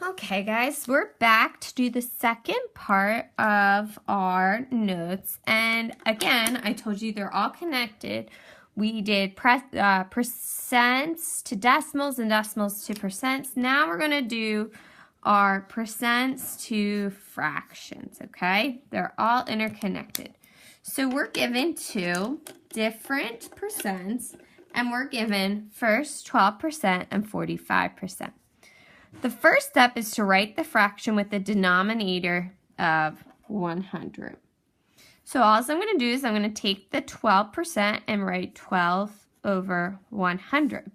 Okay, guys, we're back to do the second part of our notes. And again, I told you they're all connected. We did percents to decimals and decimals to percents. Now we're going to do our percents to fractions, okay? They're all interconnected. So we're given two different percents, and we're given first 12% and 45%. The first step is to write the fraction with the denominator of 100. So all I'm going to do is I'm going to take the 12% and write 12 over 100.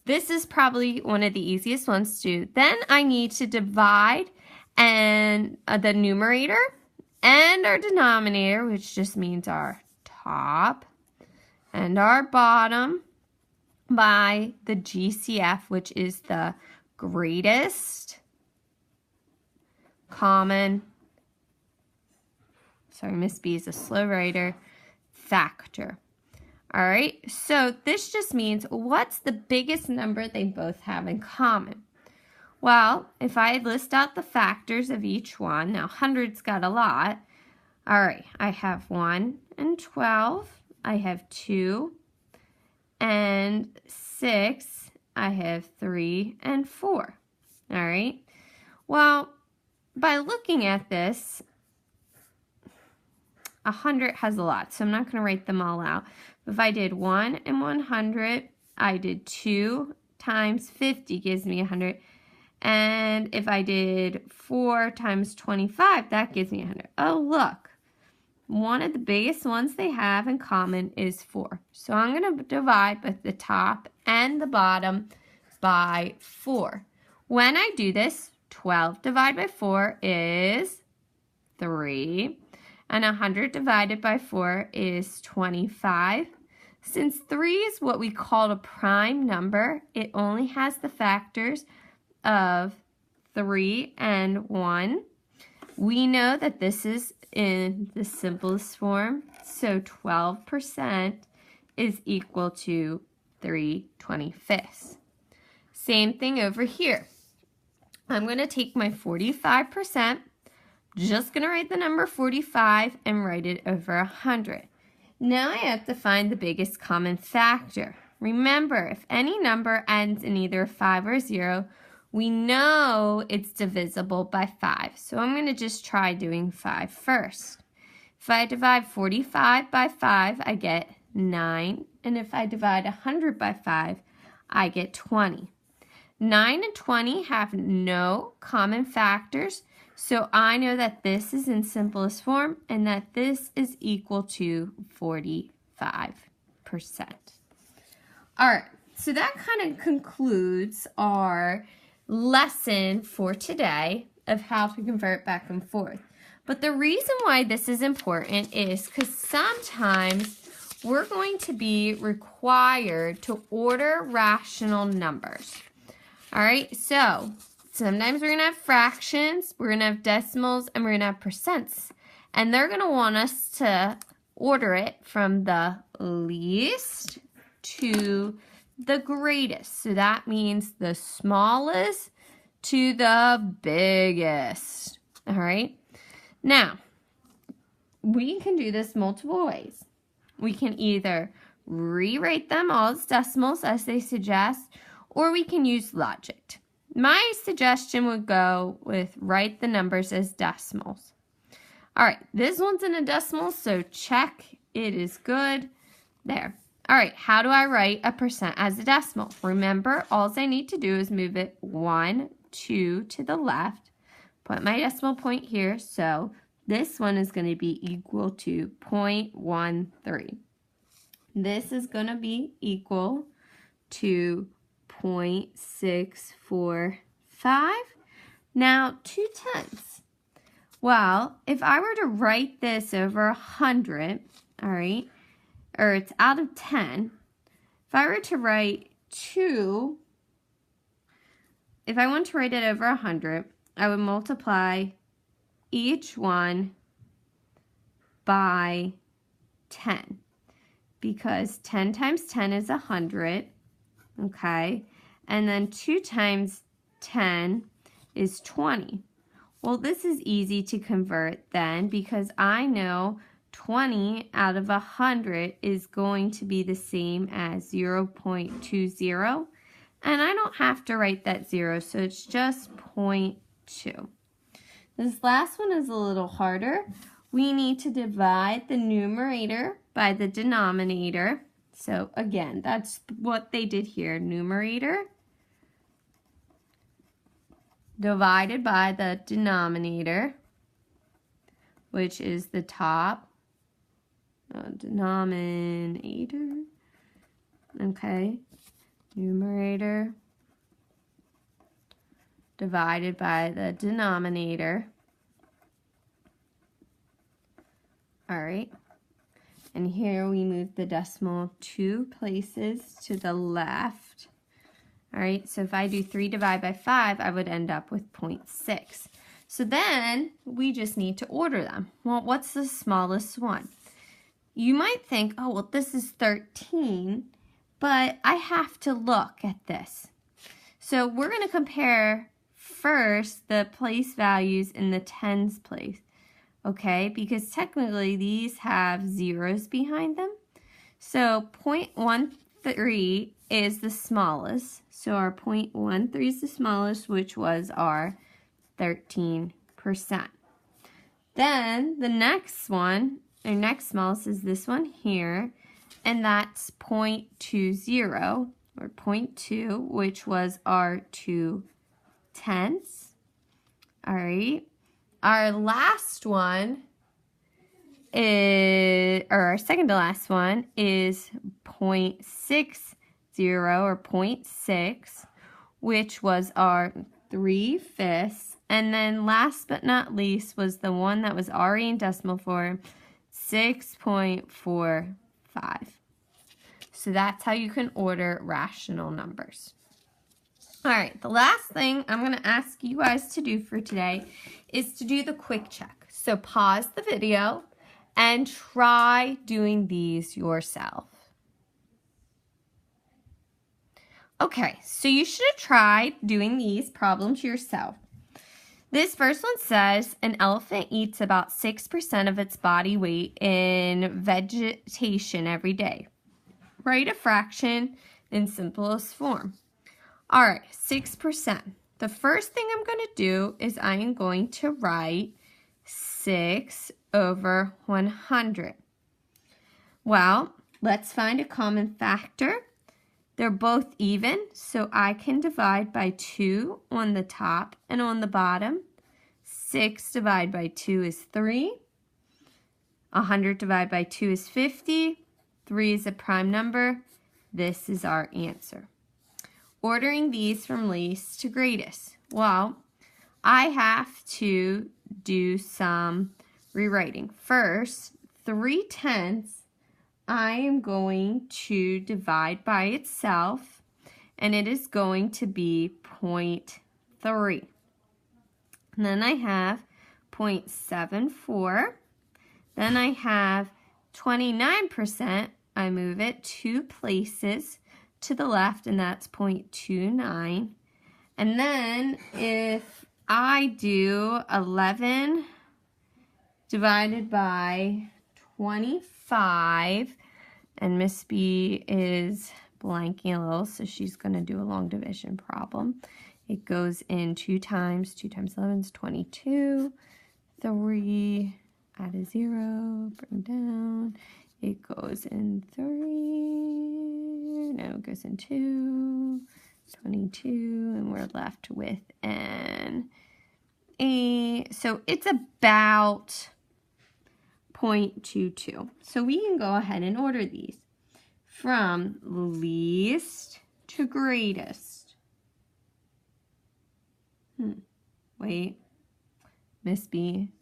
This is probably one of the easiest ones to do. Then I need to divide and the numerator and our denominator, which just means our top and our bottom, by the GCF, which is the greatest common, sorry, Miss B is a slow writer, factor. All right, so this just means what's the biggest number they both have in common? Well, if I list out the factors of each one, now 100's got a lot. All right, I have 1 and 12. I have 2 and 6. I have 3 and 4. All right. Well, by looking at this, 100 has a lot, so I'm not going to write them all out. If I did 1 and 100, I did 2 times 50 gives me 100. And if I did 4 times 25, that gives me 100. Oh, look. One of the biggest ones they have in common is 4. So I'm going to divide both the top and the bottom by 4. When I do this, 12 divided by 4 is 3. And 100 divided by 4 is 25. Since 3 is what we call a prime number, it only has the factors of 3 and 1. We know that this is in the simplest form, so 12% is equal to 3/25. Same thing over here. I'm going to take my 45%, just going to write the number 45 and write it over 100. Now I have to find the biggest common factor. Remember, if any number ends in either 5 or 0, we know it's divisible by 5. So I'm going to just try doing 5 first. If I divide 45 by 5, I get 9. And if I divide 100 by 5, I get 20. 9 and 20 have no common factors, so I know that this is in simplest form and that this is equal to 45%. All right, so that kind of concludes our lesson for today of how to convert back and forth. But the reason why this is important is because sometimes we're going to be required to order rational numbers. All right, so sometimes we're going to have fractions, we're going to have decimals, and we're going to have percents. And they're going to want us to order it from the least to the greatest. So that means the smallest to the biggest. All right. Now, we can do this multiple ways. We can either rewrite them all as decimals as they suggest, or we can use logic. My suggestion would go with write the numbers as decimals. All right, this one's in a decimal, so check, it is good. There. All right, how do I write a percent as a decimal? Remember, all I need to do is move it 1, 2 to the left, put my decimal point here, so this one is going to be equal to 0.13. This is going to be equal to 0.645. Now, 2/10. Well, if I were to write this over 100, all right, or it's out of 10, if I were to write 2, if I want to write it over 100, I would multiply each one by 10, because 10 times 10 is 100, okay? And then 2 times 10 is 20. Well, this is easy to convert then because I know 20 out of 100 is going to be the same as 0.20. And I don't have to write that 0, so it's just 0.2. This last one is a little harder. We need to divide the numerator by the denominator. So again, that's what they did here. Numerator divided by the denominator, which is the top denominator. Okay, numerator divided by the denominator. All right, and here we move the decimal 2 places to the left. All right, so if I do 3 divided by 5, I would end up with 0.6. So then we just need to order them. Well, what's the smallest one? You might think, oh, well, this is 13, but I have to look at this. So we're going to compare first the place values in the tens place, okay? Because technically these have zeros behind them. So 0.13 is the smallest. So our 0.13 is the smallest, which was our 13%. Then the next one, our next smallest is this one here, and that's 0.20 or 0.2, which was our 2/10. All right. Our last one is, or our second to last one is 0.60 or 0.6, which was our 3/5. And then last but not least was the one that was already in decimal form, 6.45. So that's how you can order rational numbers. All right, the last thing I'm going to ask you guys to do for today is to do the quick check. So pause the video and try doing these yourself. Okay, so you should have tried doing these problems yourself. This first one says an elephant eats about 6% of its body weight in vegetation every day. Write a fraction in simplest form. All right, 6%. The first thing I'm going to do is I am going to write 6 over 100. Well, let's find a common factor. They're both even, so I can divide by 2 on the top and on the bottom. 6 divided by 2 is 3. 100 divided by 2 is 50. 3 is a prime number. This is our answer. Ordering these from least to greatest. Well, I have to do some rewriting. First, 3/10 I am going to divide by itself, and it is going to be 0.3. And then I have 0.74. Then I have 29%. I move it 2 places to the left, and that's 0.29. And then if I do 11 divided by 25, and Miss B is blanking a little, so she's going to do a long division problem. It goes in 2 times. 2 times 11 is 22. 3, add a 0, bring down. It goes in 3. No, it goes in 2. 22, and we're left with an 8. So it's about 0.22. So we can go ahead and order these from least to greatest. Wait, Miss B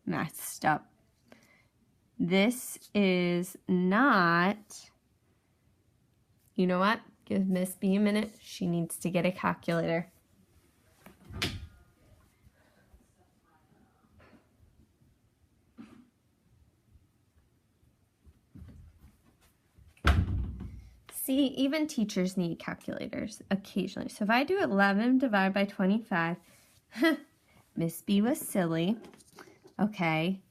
messed up. This is not, you know what? Give Miss B a minute. She needs to get a calculator. See, even teachers need calculators occasionally. So if I do 11 divided by 25, Miss B was silly. Okay,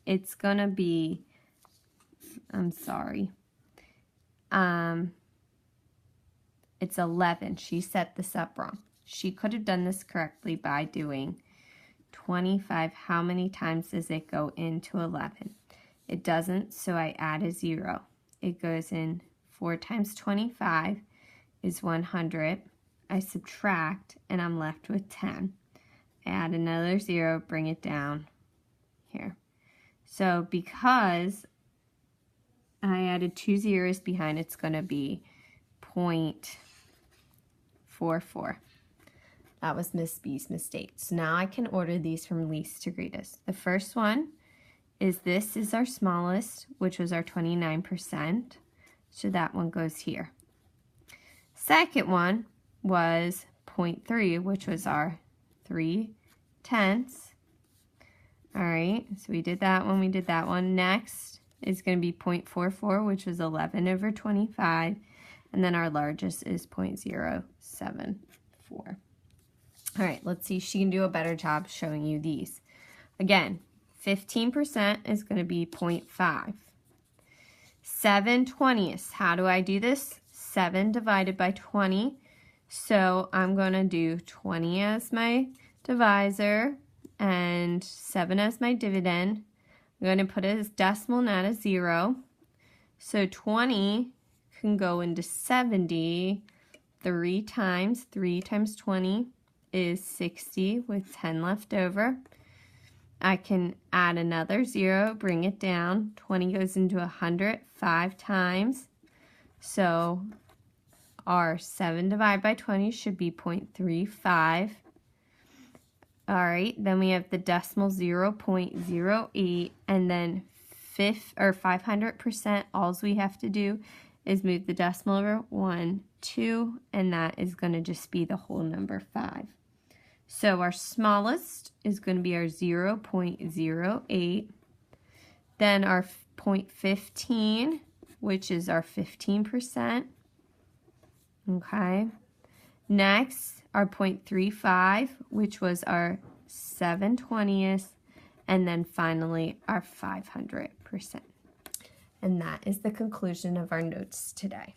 it's gonna be, I'm sorry. It's 11. She set this up wrong. She could have done this correctly by doing 25. How many times does it go into 11? It doesn't, so I add a 0. It goes in 4 times 25 is 100. I subtract, and I'm left with 10. Add another 0, bring it down here. So because I added 2 zeros behind, it's going to be 0.44. That was Miss B's mistake. So now I can order these from least to greatest. The first one is this is our smallest, which was our 29%. So that one goes here. Second one was 0.3, which was our 3/10. All right, so we did that one, we did that one. Next is going to be 0.44, which was 11 over 25. And then our largest is 0.074. All right, let's see if she can do a better job showing you these. Again, 15% is going to be 0.5. 7/20ths. How do I do this? 7 divided by 20. So I'm going to do 20 as my divisor and 7 as my dividend. I'm going to put a decimal, not a 0. So 20 can go into 70 3 times. 3 times 20 is 60 with 10 left over. I can add another 0, bring it down. 20 goes into 100 5 times. So our 7 divided by 20 should be 0.35. All right, then we have the decimal 0.08, and then 500%, all we have to do is move the decimal over 1, 2, and that is going to just be the whole number 5. So our smallest is going to be our 0.08, then our 0.15, which is our 15%. Okay. Next, our 0.35, which was our 7/20ths, and then finally our 500%. And that is the conclusion of our notes today.